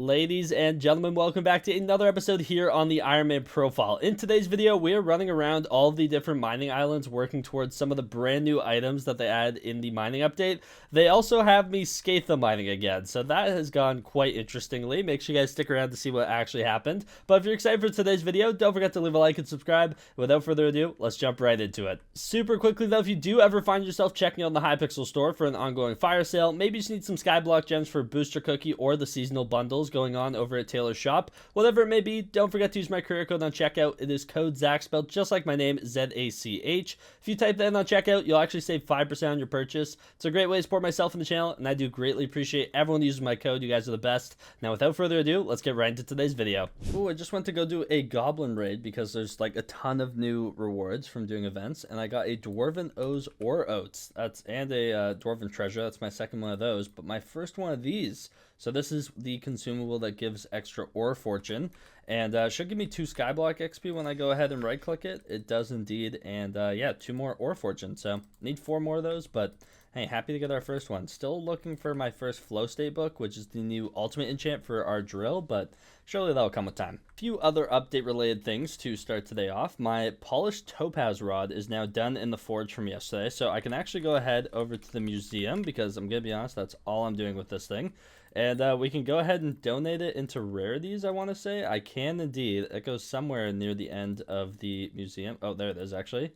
Ladies and gentlemen, welcome back to another episode here on the Ironman Profile. In today's video, we are running around all of the different mining islands, working towards some of the brand new items that they add in the mining update. They also have me SCATHA mining again, so that has gone quite interestingly. Make sure you guys stick around to see what actually happened. But if you're excited for today's video, don't forget to leave a like and subscribe. Without further ado, let's jump right into it. Super quickly though, if you do ever find yourself checking out the Hypixel store for an ongoing fire sale, maybe you just need some Skyblock gems for a booster cookie or the seasonal bundles going on over at Taylor's shop, whatever it may be, don't forget to use my courier code on checkout. It is code Zach, spelled just like my name, Z-A-C-H. If you type that in on checkout, you'll actually save 5% on your purchase. It's a great way to support myself and the channel, and I do greatly appreciate everyone who uses my code. You guys are the best. Now, without further ado, let's get right into today's video. Ooh, I just went to go do a Goblin raid because there's like a ton of new rewards from doing events, and I got a Dwarven O's or Oats. And a Dwarven Treasure. That's my second one of those, but my first one of these. So this is the consumable that gives extra ore fortune, and should give me 2 Skyblock XP when I go ahead and right click it. It does indeed, and yeah, 2 more ore fortune. So need 4 more of those, but hey, happy to get our first one. Still looking for my first flow state book, which is the new ultimate enchant for our drill, but surely that'll come with time. A few other update related things to start today off. My polished topaz rod is now done in the forge from yesterday, so I can actually go ahead over to the museum, because I'm gonna be honest, that's all I'm doing with this thing. And we can go ahead and donate it into rarities, I want to say. I can indeed. It goes somewhere near the end of the museum. Oh, there it is, actually.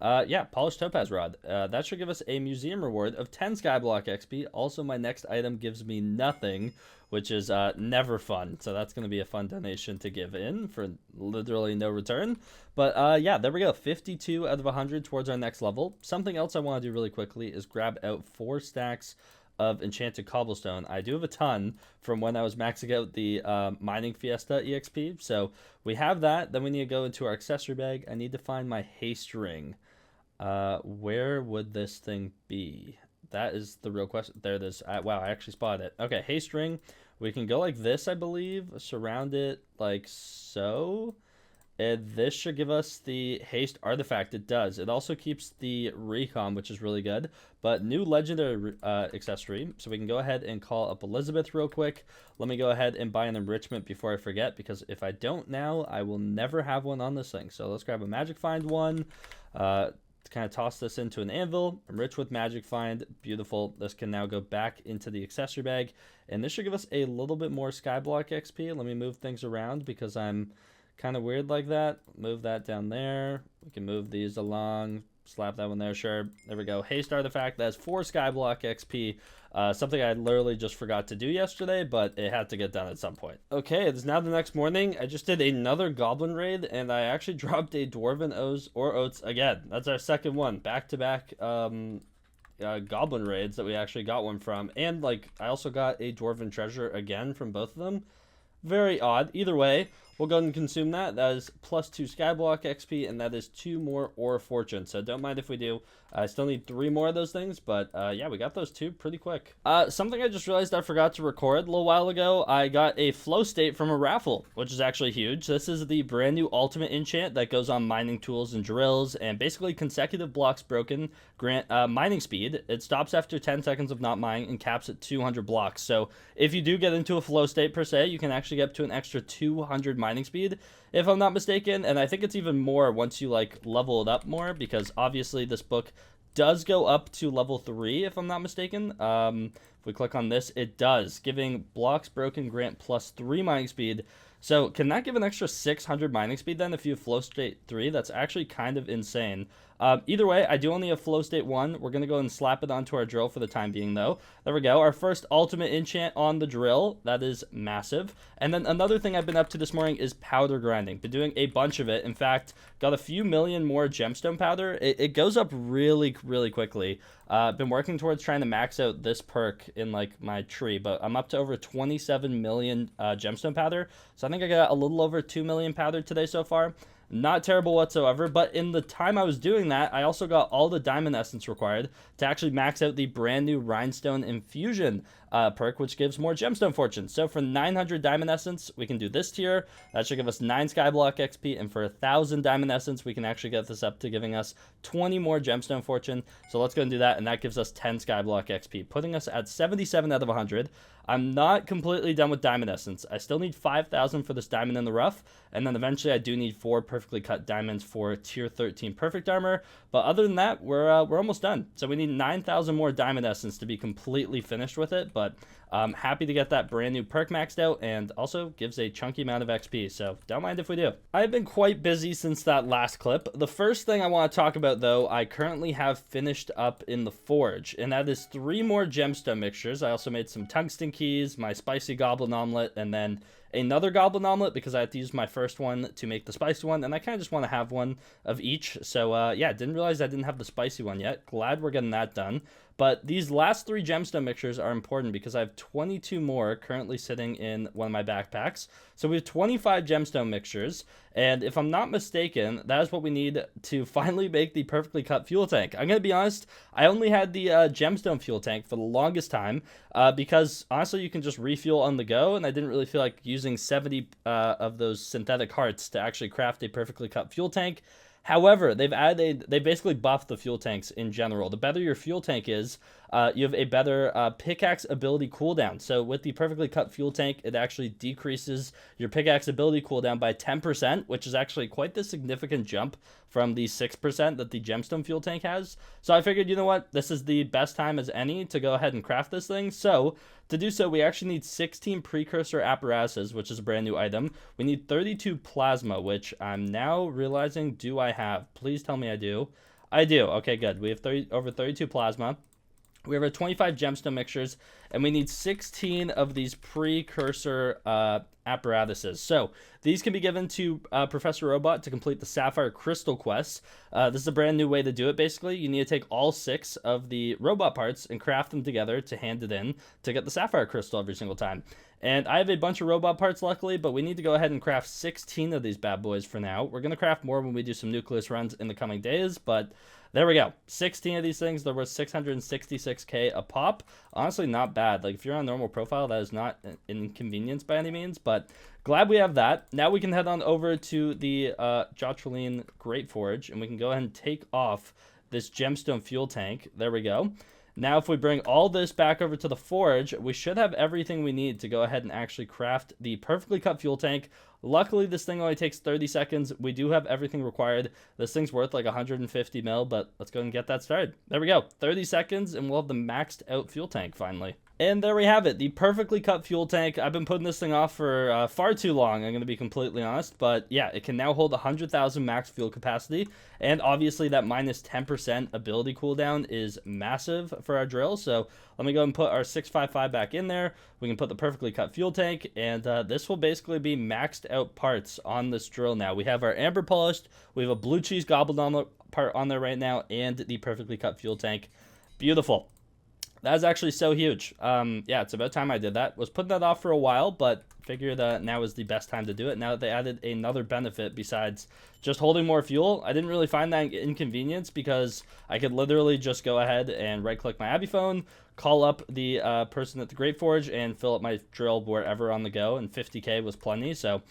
Yeah, polished topaz rod. That should give us a museum reward of 10 Skyblock XP. Also, my next item gives me nothing, which is never fun. So that's going to be a fun donation to give in for literally no return. But yeah, there we go. 52 out of 100 towards our next level. Something else I want to do really quickly is grab out 4 stacks of enchanted cobblestone. I do have a ton from when I was maxing out the mining fiesta exp, so we have that. Then we need to go into our accessory bag. I need to find my haste ring. Where would this thing be? That is the real question. There it is. Wow, I actually spotted it. Okay, haste ring. We can go like this, I believe, surround it like so. And this should give us the haste artifact. It does. It also keeps the recon, which is really good. But new legendary accessory. So we can go ahead and call up Elizabeth real quick. Let me go ahead and buy an enrichment before I forget, because if I don't now, I will never have one on this thing. So let's grab a magic find one. Kind of toss this into an anvil. Enrich with magic find. Beautiful. This can now go back into the accessory bag. And this should give us a little bit more Skyblock XP. Let me move things around because I'm kind of weird like that. Move that down there. We can move these along. Slap that one there, sure. There we go. Haste artifact. That's 4 Skyblock XP. Something I literally just forgot to do yesterday, but it had to get done at some point. Okay, it is now the next morning. I just did another Goblin raid, and I actually dropped a Dwarven O's or Oats again. That's our second one. Back-to-back Goblin raids that we actually got one from. And, like, I also got a Dwarven Treasure again from both of them. Very odd. Either way, we'll go ahead and consume that. That is plus 2 Skyblock XP, and that is 2 more Ore Fortune. So don't mind if we do. I still need 3 more of those things, but yeah, we got those 2 pretty quick. Something I just realized I forgot to record a little while ago. I got a flow state from a raffle, which is actually huge. This is the brand new ultimate enchant that goes on mining tools and drills, and basically consecutive blocks broken grant mining speed. It stops after 10 seconds of not mining and caps at 200 blocks. So if you do get into a flow state per se, you can actually get up to an extra 200 mining speed, if I'm not mistaken. And I think it's even more once you like level it up more, because obviously this book does go up to level 3 if I'm not mistaken. If we click on this, it does, giving blocks broken grant plus 3 mining speed. So can that give an extra 600 mining speed then if you have flow state 3? That's actually kind of insane. Either way, I do only have flow state 1. We're going to go and slap it onto our drill for the time being, though. There we go. Our first ultimate enchant on the drill. That is massive. And then another thing I've been up to this morning is powder grinding. Been doing a bunch of it. In fact, got a few million more gemstone powder. It goes up really, really quickly. Been working towards trying to max out this perk in like my tree, but I'm up to over 27 million gemstone powder. So I think I got a little over 2 million powder today so far. Not terrible whatsoever, but in the time I was doing that, I also got all the diamond essence required to actually max out the brand new rhinestone infusion. perk, which gives more gemstone fortune. So for 900 diamond essence, we can do this tier. That should give us 9 skyblock XP, and for 1,000 diamond essence, we can actually get this up to giving us 20 more gemstone fortune. So let's go and do that, and that gives us 10 skyblock XP, putting us at 77 out of 100. I'm not completely done with diamond essence. I still need 5,000 for this diamond in the rough, and then eventually I do need 4 perfectly cut diamonds for tier 13 perfect armor. But other than that, we're almost done. So we need 9,000 more diamond essence to be completely finished with it. But I'm happy to get that brand new perk maxed out, and also gives a chunky amount of XP, so don't mind if we do. I've been quite busy since that last clip. The first thing I want to talk about, though, I currently have finished up in the forge, and that is 3 more gemstone mixtures. I also made some tungsten keys, my spicy goblin omelet, and then another goblin omelet because I had to use my first one to make the spicy one, and I kind of just want to have one of each. So yeah, didn't realize I didn't have the spicy one yet. Glad we're getting that done. But these last 3 gemstone mixtures are important because I have 22 more currently sitting in one of my backpacks. So we have 25 gemstone mixtures, and if I'm not mistaken, that is what we need to finally make the perfectly cut fuel tank. I'm going to be honest, I only had the gemstone fuel tank for the longest time because honestly you can just refuel on the go, and I didn't really feel like using 70 of those synthetic hearts to actually craft a perfectly cut fuel tank. However, they basically buffed the fuel tanks in general. The better your fuel tank is, you have a better pickaxe ability cooldown. So with the perfectly cut fuel tank, it actually decreases your pickaxe ability cooldown by 10%, which is actually quite the significant jump from the 6% that the gemstone fuel tank has. So I figured, you know what, this is the best time as any to go ahead and craft this thing. So to do so, we actually need 16 precursor apparatuses, which is a brand new item. We need 32 plasma, which I'm now realizing, do I have? Please tell me I do. I do. Okay, good. We have over 32 plasma. We have our 25 gemstone mixtures, and we need 16 of these precursor apparatuses. So these can be given to Professor Robot to complete the Sapphire Crystal quests. This is a brand new way to do it, basically. You need to take all 6 of the robot parts and craft them together to hand it in to get the Sapphire Crystal every single time. And I have a bunch of robot parts, luckily, but we need to go ahead and craft 16 of these bad boys for now. We're going to craft more when we do some nucleus runs in the coming days, but there we go. 16 of these things. They're worth 666k a pop. Honestly, not bad. Like, if you're on normal profile, that is not an inconvenience by any means, but glad we have that. Now we can head on over to the Jotraline Great Forge, and we can go ahead and take off this gemstone fuel tank. There we go. Now, if we bring all this back over to the forge, we should have everything we need to go ahead and actually craft the perfectly cut fuel tank. Luckily, this thing only takes 30 seconds. We do have everything required. This thing's worth like 150 mil, but let's go and get that started. There we go. 30 seconds, and we'll have the maxed out fuel tank finally. And there we have it, the perfectly cut fuel tank. I've been putting this thing off for far too long, I'm going to be completely honest. But yeah, it can now hold 100,000 max fuel capacity. And obviously that minus 10% ability cooldown is massive for our drill. So let me go and put our 655 back in there. We can put the perfectly cut fuel tank. And this will basically be maxed out parts on this drill now. We have our amber polished. We have a blue cheese goblin part on there right now. And the perfectly cut fuel tank. Beautiful. That is actually so huge. Yeah, it's about time I did that. Was putting that off for a while, but figured now is the best time to do it. Now that they added another benefit besides just holding more fuel, I didn't really find that inconvenience because I could literally just go ahead and right-click my Abby phone, call up the person at the Great Forge, and fill up my drill wherever on the go, and 50k was plenty, so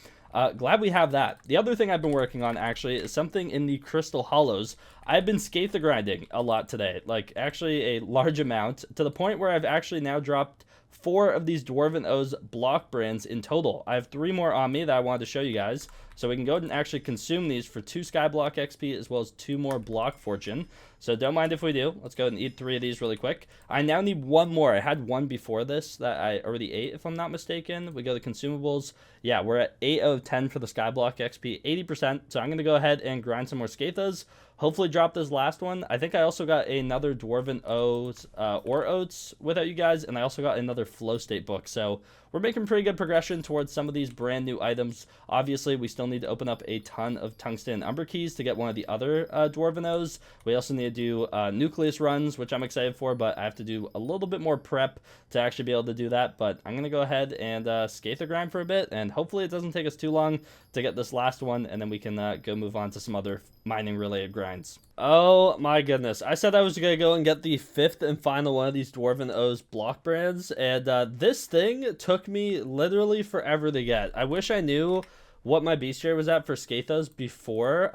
glad we have that. The other thing I've been working on, actually, is something in the Crystal Hollows. I've been SCATHA grinding a lot today, like actually a large amount, to the point where I've actually now dropped 4 of these Dwarven O's block brands in total. I have 3 more on me that I wanted to show you guys, so we can go ahead and actually consume these for 2 Skyblock XP as well as 2 more block fortune. So don't mind if we do. Let's go ahead and eat 3 of these really quick. I now need 1 more. I had 1 before this that I already ate, if I'm not mistaken. We go to consumables. Yeah, we're at 8 out of 10 for the Skyblock XP, 80%. So I'm going to go ahead and grind some more Scathas. Hopefully drop this last one. I think I also got another Dwarven O's Ore Oats without you guys, and I also got another Flow State book. So we're making pretty good progression towards some of these brand new items. Obviously, we still need to open up a ton of tungsten and umber keys to get one of the other dwarven O's. We also need to do nucleus runs, which I'm excited for, but I have to do a little bit more prep to actually be able to do that. But I'm going to go ahead and SCATHA grind for a bit, and hopefully it doesn't take us too long to get this last one, and then we can go move on to some other mining related grinds. Oh my goodness, I said I was gonna go and get the 5th and final one of these Dwarven O's block brands, and this thing took me literally forever to get. I wish I knew what my bestiary was at for SCATHAs before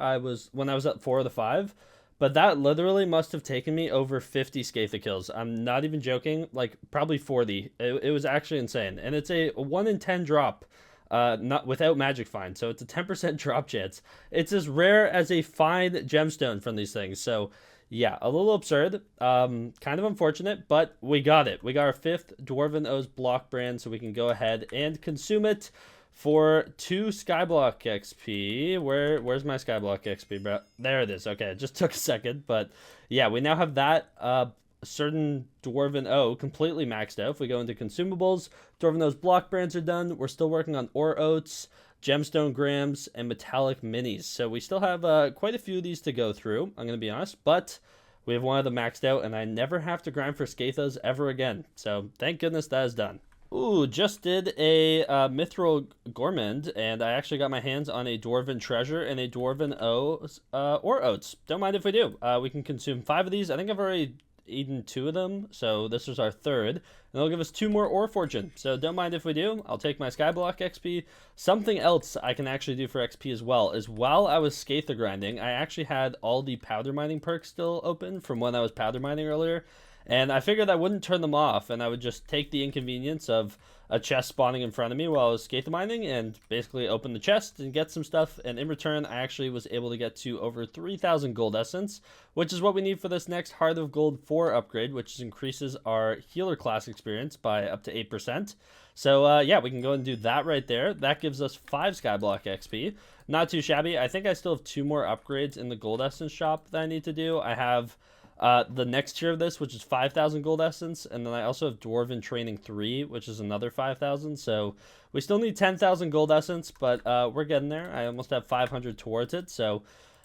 when I was at 4 of the 5, but that literally must have taken me over 50 SCATHA kills. I'm not even joking, like probably 40. It was actually insane, and it's a 1 in 10 drop. Not without magic find, so it's a 10% drop chance. It's as rare as a fine gemstone from these things, so yeah, a little absurd. Kind of unfortunate, but we got it. We got our 5th Dwarven O's block brand, so we can go ahead and consume it for 2 Skyblock XP. Where's my Skyblock XP, bro? There it is. Okay, it just took a second, but yeah, we now have that certain Dwarven O completely maxed out. If we go into consumables, Dwarven O's block brands are done. We're still working on ore oats, gemstone grams, and metallic minis. So we still have quite a few of these to go through, I'm going to be honest, but we have one of them maxed out, and I never have to grind for SCATHAs ever again. So thank goodness that is done. Ooh, just did a Mithril Gourmand, and I actually got my hands on a Dwarven Treasure and a Dwarven O's ore oats. Don't mind if we do. We can consume 5 of these. I think I've already eaten 2 of them, so this is our 3rd, and they'll give us 2 more ore fortune, so don't mind if we do. I'll take my Skyblock XP. Something else I can actually do for XP as well is, while I was SCATHA grinding, I actually had all the powder mining perks still open from when I was powder mining earlier, and I figured I wouldn't turn them off, and I would just take the inconvenience of a chest spawning in front of me while I was SCATHA mining and basically open the chest and get some stuff. And in return, I actually was able to get to over 3,000 gold essence, which is what we need for this next Heart of Gold 4 upgrade, which increases our healer class experience by up to 8%. So yeah, we can go and do that right there. That gives us 5 Skyblock XP. Not too shabby. I think I still have 2 more upgrades in the gold essence shop that I need to do. I have the next tier of this, which is 5,000 gold essence, and then I also have Dwarven Training 3, which is another 5,000, so we still need 10,000 gold essence, but we're getting there. I almost have 500 towards it, so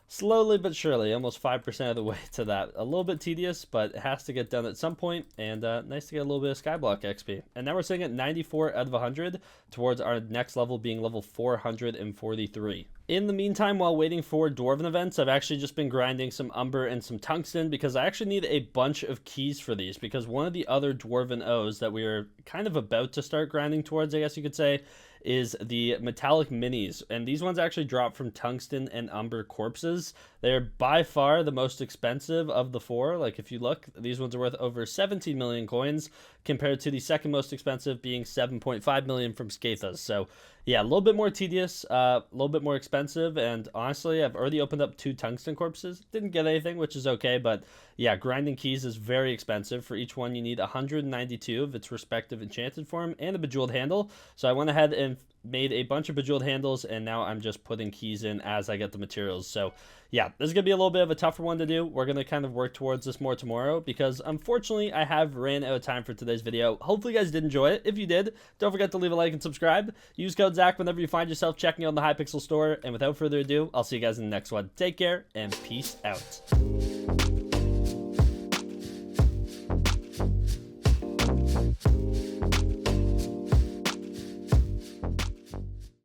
slowly but surely, almost 5% of the way to that. A little bit tedious, but it has to get done at some point, and nice to get a little bit of Skyblock XP. And now we're sitting at 94 out of 100 towards our next level being level 443. In the meantime, while waiting for Dwarven events, I've actually just been grinding some Umber and some Tungsten because I actually need a bunch of keys for these, because one of the other Dwarven O's that we are kind of about to start grinding towards, I guess you could say, is the metallic minis, and these ones actually drop from Tungsten and Umber corpses. They're by far the most expensive of the 4. Like, if you look, these ones are worth over 17 million coins compared to the second most expensive being 7.5 million from SCATHAs. So yeah, a little bit more tedious, a little bit more expensive, and honestly, I've already opened up 2 tungsten corpses. Didn't get anything, which is okay, but yeah, grinding keys is very expensive. For each one, you need 192 of its respective enchanted form and a bejeweled handle. So I went ahead and made a bunch of bejeweled handles, and now I'm just putting keys in as I get the materials. So yeah, this is going to be a little bit of a tougher one to do. We're going to kind of work towards this more tomorrow because unfortunately I have ran out of time for today's video. Hopefully you guys did enjoy it. If you did, don't forget to leave a like and subscribe. Use code Zach whenever you find yourself checking out the Hypixel store. And without further ado, I'll see you guys in the next one. Take care and peace out.